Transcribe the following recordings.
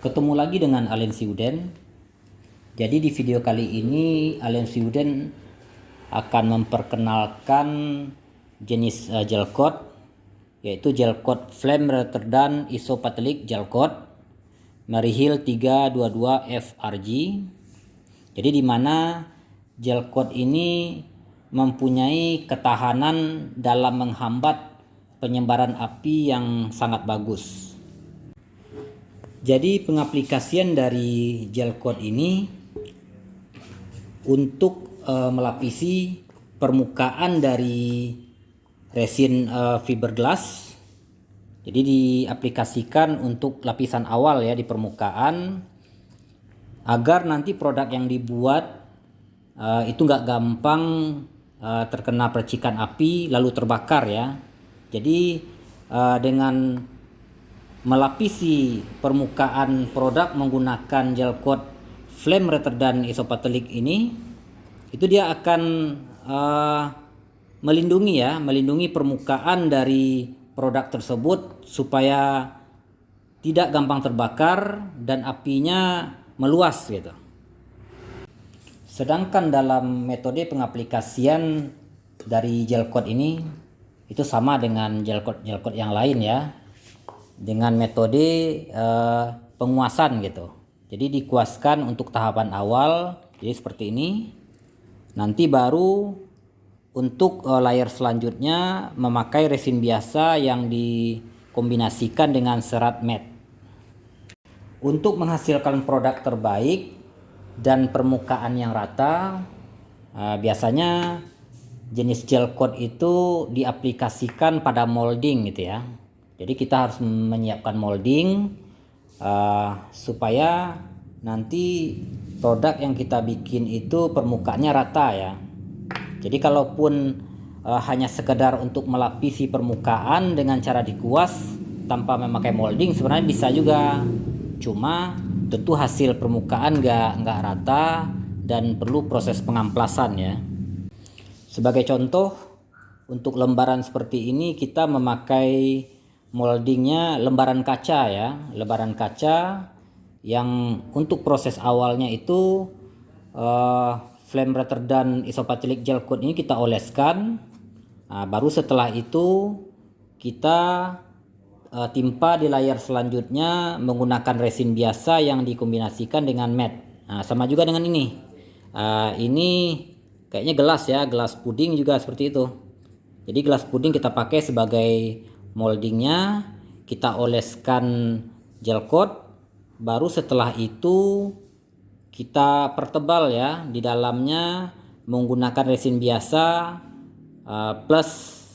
Ketemu lagi dengan Alen Siuden. Jadi di video kali ini Alen Siuden akan memperkenalkan jenis gel coat, yaitu gel coat flame retardant isopatelic gel coat Merihil 322 FRG. Jadi di mana gel coat ini mempunyai ketahanan dalam menghambat penyebaran api yang sangat bagus. Jadi pengaplikasian dari gel coat ini untuk melapisi permukaan dari resin fiberglass. Jadi diaplikasikan untuk lapisan awal ya di permukaan, agar nanti produk yang dibuat itu nggak gampang terkena percikan api lalu terbakar ya. Jadi dengan melapisi permukaan produk menggunakan gel coat flame retardant isopatelic ini, itu dia akan melindungi permukaan dari produk tersebut supaya tidak gampang terbakar dan apinya meluas gitu. Sedangkan dalam metode pengaplikasian dari gel coat ini itu sama dengan gel coat yang lain ya, dengan metode penguasan gitu. Jadi dikuaskan untuk tahapan awal, jadi seperti ini. Nanti baru untuk layer selanjutnya memakai resin biasa yang dikombinasikan dengan serat matte. Untuk menghasilkan produk terbaik dan permukaan yang rata, biasanya jenis gel coat itu diaplikasikan pada molding gitu ya. Jadi kita harus menyiapkan molding supaya nanti produk yang kita bikin itu permukaannya rata ya. Jadi kalaupun hanya sekedar untuk melapisi permukaan dengan cara dikuas tanpa memakai molding sebenarnya bisa juga. Cuma tentu hasil permukaan nggak rata dan perlu proses pengamplasan ya. Sebagai contoh, untuk lembaran seperti ini kita memakai moldingnya lembaran kaca ya, lembaran kaca yang untuk proses awalnya itu flame retardant isopatelic gel coat ini kita oleskan. Baru setelah itu kita timpa di layer selanjutnya menggunakan resin biasa yang dikombinasikan dengan matte. Sama juga dengan ini. Ini kayaknya gelas ya, gelas puding juga seperti itu. Jadi gelas puding kita pakai sebagai moldingnya, kita oleskan gel coat, baru setelah itu kita pertebal ya di dalamnya menggunakan resin biasa plus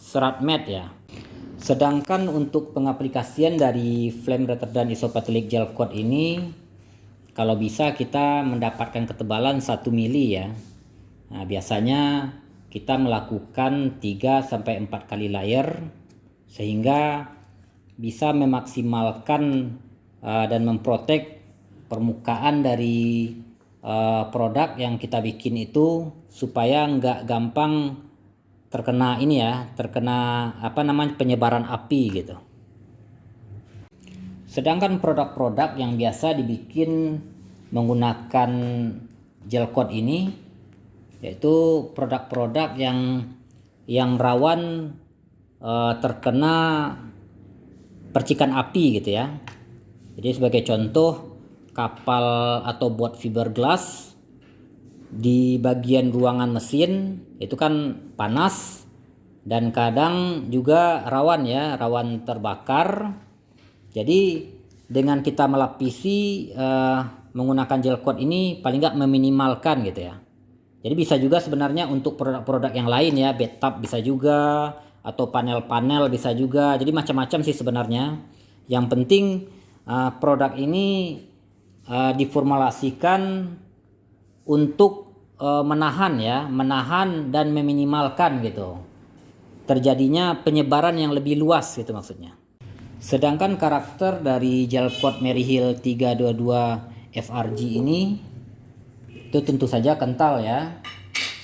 serat matte ya. Sedangkan untuk pengaplikasian dari flame retardant isopatelic gel coat ini, kalau bisa kita mendapatkan ketebalan 1 mili ya. Biasanya kita melakukan 3-4 kali layer sehingga bisa memaksimalkan dan memprotek permukaan dari produk yang kita bikin itu supaya nggak gampang terkena penyebaran api gitu. Sedangkan produk-produk yang biasa dibikin menggunakan gel coat ini, yaitu produk-produk yang rawan terkena percikan api gitu ya. Jadi sebagai contoh, kapal atau bot fiberglass di bagian ruangan mesin itu kan panas dan kadang juga rawan terbakar. Jadi dengan kita melapisi menggunakan gel coat ini paling nggak meminimalkan gitu ya. Jadi bisa juga sebenarnya untuk produk-produk yang lain ya, bathtub bisa juga, atau panel-panel bisa juga. Jadi macam-macam sih sebenarnya. Yang penting produk ini diformulasikan untuk menahan dan meminimalkan gitu terjadinya penyebaran yang lebih luas gitu maksudnya. Sedangkan karakter dari gel coat Merihil 322 FRG ini itu tentu saja kental ya,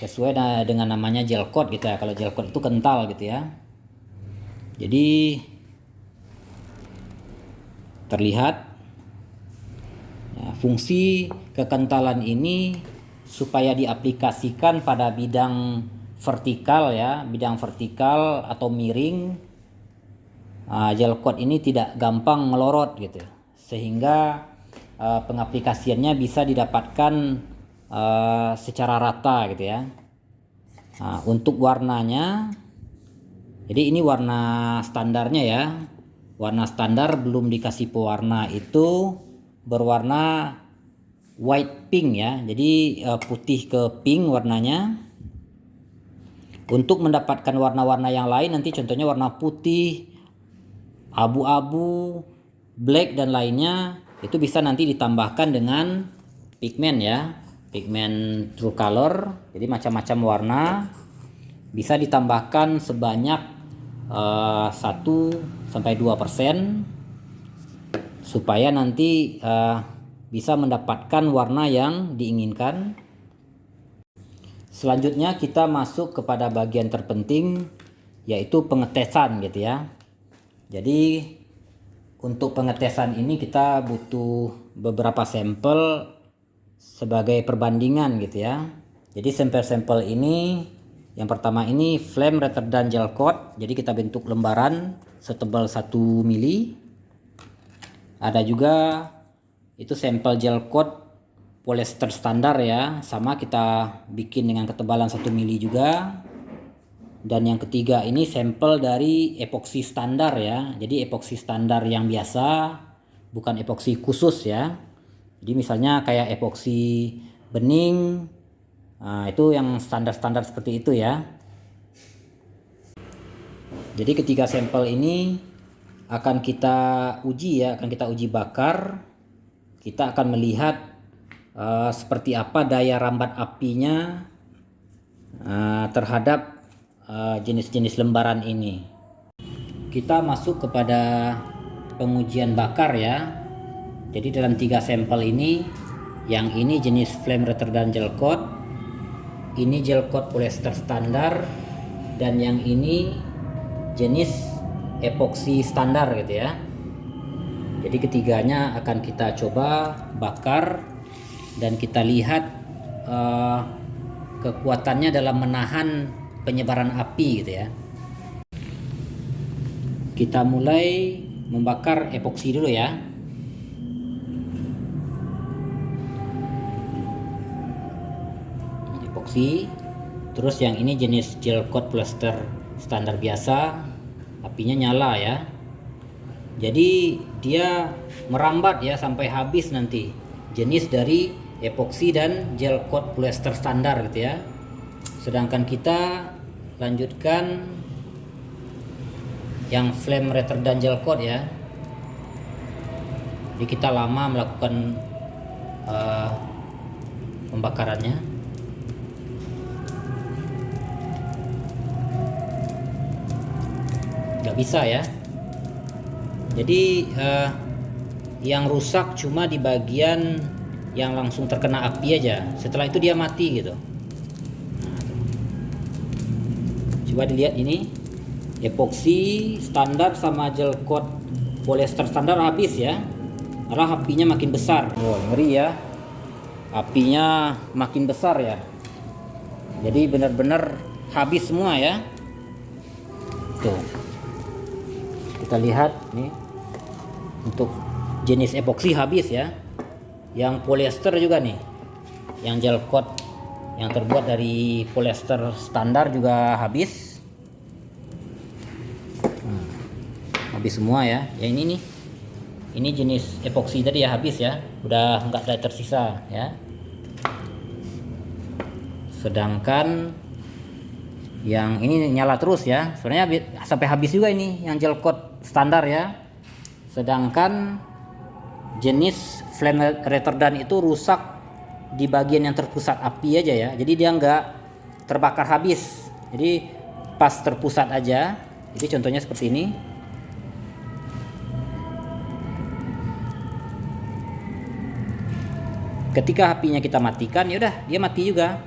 sesuai dengan namanya gel coat gitu ya. Kalau gel coat itu kental gitu ya. Jadi terlihat fungsi kekentalan ini supaya diaplikasikan pada bidang vertikal ya, bidang vertikal atau miring. Gel coat ini tidak gampang melorot gitu, sehingga pengaplikasiannya bisa didapatkan secara rata gitu ya. Untuk warnanya, jadi ini warna standarnya ya. Warna standar belum dikasih pewarna, itu berwarna white pink ya. Jadi putih ke pink warnanya. Untuk mendapatkan warna-warna yang lain nanti contohnya warna putih, abu-abu, black dan lainnya, itu bisa nanti ditambahkan dengan pigmen ya, pigmen true color. Jadi macam-macam warna bisa ditambahkan sebanyak 1-2% supaya nanti bisa mendapatkan warna yang diinginkan. Selanjutnya kita masuk kepada bagian terpenting, yaitu pengetesan gitu ya. Jadi untuk pengetesan ini kita butuh beberapa sampel sebagai perbandingan gitu ya. Jadi sampel-sampel ini, yang pertama ini flame retardant gel coat. Jadi kita bentuk lembaran setebal 1 mili. Ada juga itu sampel gel coat polyester standar ya, sama kita bikin dengan ketebalan 1 mili juga. Dan yang ketiga ini sampel dari epoksi standar ya. Jadi epoksi standar yang biasa, bukan epoksi khusus ya. Jadi misalnya kayak epoksi bening, itu yang standar-standar seperti itu ya. Jadi ketiga sampel ini akan kita uji ya, akan kita uji bakar. Kita akan melihat seperti apa daya rambat apinya terhadap jenis-jenis lembaran ini. Kita masuk kepada pengujian bakar ya. Jadi dalam 3 sampel ini, yang ini jenis flame retardant gel coat, ini gel coat polyester standar, dan yang ini jenis epoksi standar gitu ya. Jadi ketiganya akan kita coba bakar dan kita lihat kekuatannya dalam menahan penyebaran api gitu ya. Kita mulai membakar epoksi dulu ya. Epoksi. Terus yang ini jenis gel coat polyester standar biasa, apinya nyala ya. Jadi dia merambat ya sampai habis nanti. Jenis dari epoksi dan gel coat polyester standar gitu ya. Sedangkan kita lanjutkan yang flame retardant gel coat ya. Jadi kita lama melakukan pembakarannya. Nggak bisa ya. Jadi yang rusak cuma di bagian yang langsung terkena api aja. Setelah itu dia mati gitu. Coba dilihat ini, epoksi standar sama gel coat polyester standar habis ya, malah apinya makin besar. Ngeri ya, apinya makin besar ya. Jadi benar-benar habis semua ya. Tuh, kita lihat nih, untuk jenis epoksi habis ya. Yang polyester juga nih, yang gel coat yang terbuat dari polyester standar juga habis. Habis semua ya. Yang ini nih, ini jenis epoksi tadi ya habis ya, udah nggak ada tersisa ya. Sedangkan yang ini nyala terus ya, sebenarnya sampai habis juga ini yang gel coat standar ya. Sedangkan jenis flame retardant itu rusak di bagian yang terpusat api aja ya. Jadi dia nggak terbakar habis. Jadi pas terpusat aja. Jadi contohnya seperti ini. Ketika apinya kita matikan, ya udah dia mati juga.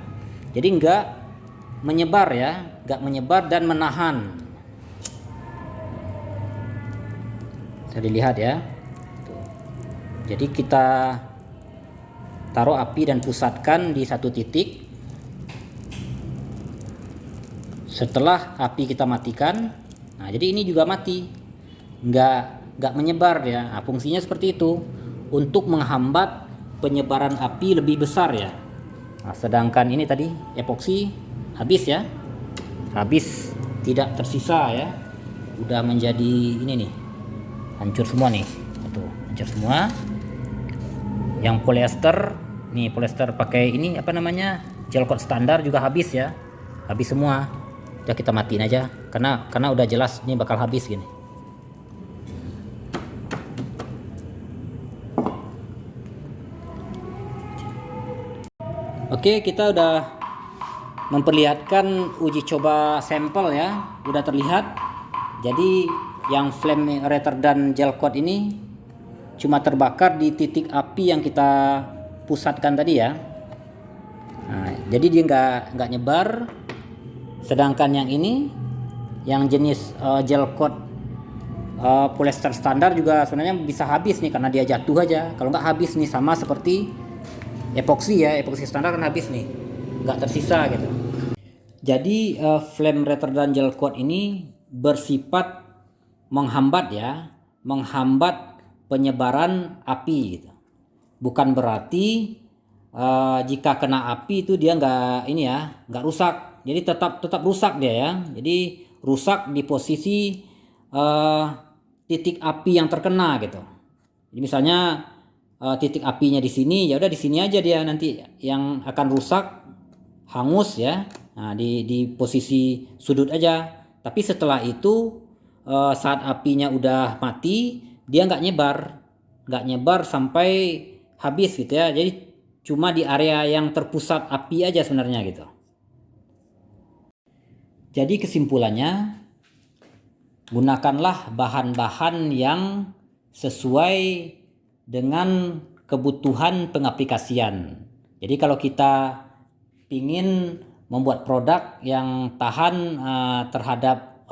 Jadi nggak menyebar ya, nggak menyebar dan menahan. Bisa dilihat ya. Jadi kita taruh api dan pusatkan di satu titik. Setelah api kita matikan, nah jadi ini juga mati, nggak menyebar ya. Nah, fungsinya seperti itu untuk menghambat penyebaran api lebih besar ya. Nah, sedangkan ini tadi epoksi habis ya, habis tidak tersisa ya, udah menjadi ini nih, hancur semua nih, tuh hancur semua. Yang polyester nih, polyester pakai ini apa namanya, gel coat standar juga habis ya, habis semua. Udah kita matiin aja karena udah jelas ini bakal habis gini. Oke, kita udah memperlihatkan uji coba sampel ya, udah terlihat. Jadi yang flame retardant gel coat ini cuma terbakar di titik api yang kita pusatkan tadi ya. Nah, jadi dia nggak nyebar. Sedangkan yang ini, yang jenis gel coat polyester standar juga sebenarnya bisa habis nih karena dia jatuh aja. Kalau nggak habis nih, sama seperti epoksi ya, epoksi standar kan habis nih, nggak tersisa gitu. Jadi flame retardant gel coat ini bersifat menghambat ya, menghambat penyebaran api gitu. Bukan berarti jika kena api itu dia nggak ini ya, nggak rusak. Jadi tetap rusak dia ya. Jadi rusak di posisi titik api yang terkena gitu. Jadi misalnya titik apinya di sini, ya udah di sini aja dia nanti yang akan rusak, hangus ya. Nah, di posisi sudut aja. Tapi setelah itu saat apinya udah mati, dia nggak nyebar sampai habis gitu ya. Jadi cuma di area yang terpusat api aja sebenarnya gitu. Jadi kesimpulannya, gunakanlah bahan-bahan yang sesuai dengan kebutuhan pengaplikasian. Jadi kalau kita ingin membuat produk yang tahan terhadap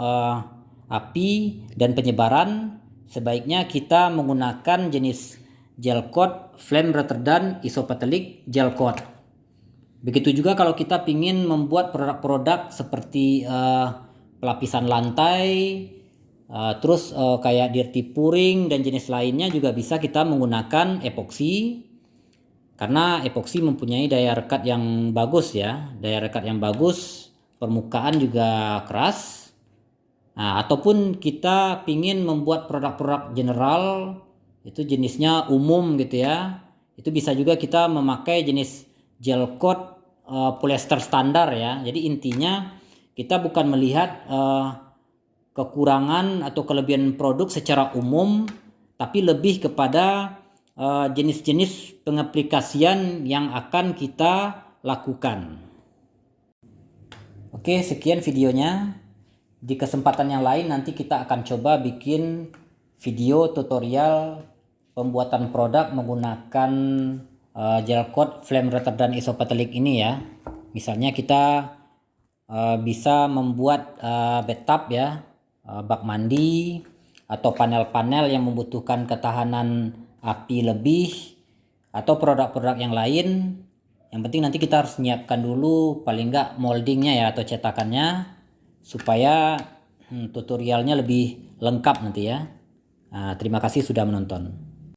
api dan penyebaran, sebaiknya kita menggunakan jenis gel coat flame retardant isopatelic gel coat. Begitu juga kalau kita ingin membuat produk-produk seperti pelapisan lantai, terus kayak dirty pouring dan jenis lainnya juga bisa kita menggunakan epoksi. Karena epoksi mempunyai daya rekat yang bagus ya, daya rekat yang bagus, permukaan juga keras. Nah, ataupun kita ingin membuat produk-produk general, itu jenisnya umum gitu ya, itu bisa juga kita memakai jenis gel coat polyester standar ya. Jadi intinya kita bukan melihat kekurangan atau kelebihan produk secara umum, tapi lebih kepada jenis-jenis pengaplikasian yang akan kita lakukan. Oke, sekian videonya. Di kesempatan yang lain nanti kita akan coba bikin video tutorial pembuatan produk menggunakan gel coat flame retardant isopatelic ini ya. Misalnya kita bisa membuat bathtub ya, bak mandi, atau panel-panel yang membutuhkan ketahanan api lebih, atau produk-produk yang lain. Yang penting nanti kita harus menyiapkan dulu paling enggak moldingnya ya, atau cetakannya, supaya tutorialnya lebih lengkap nanti ya. Terima kasih sudah menonton.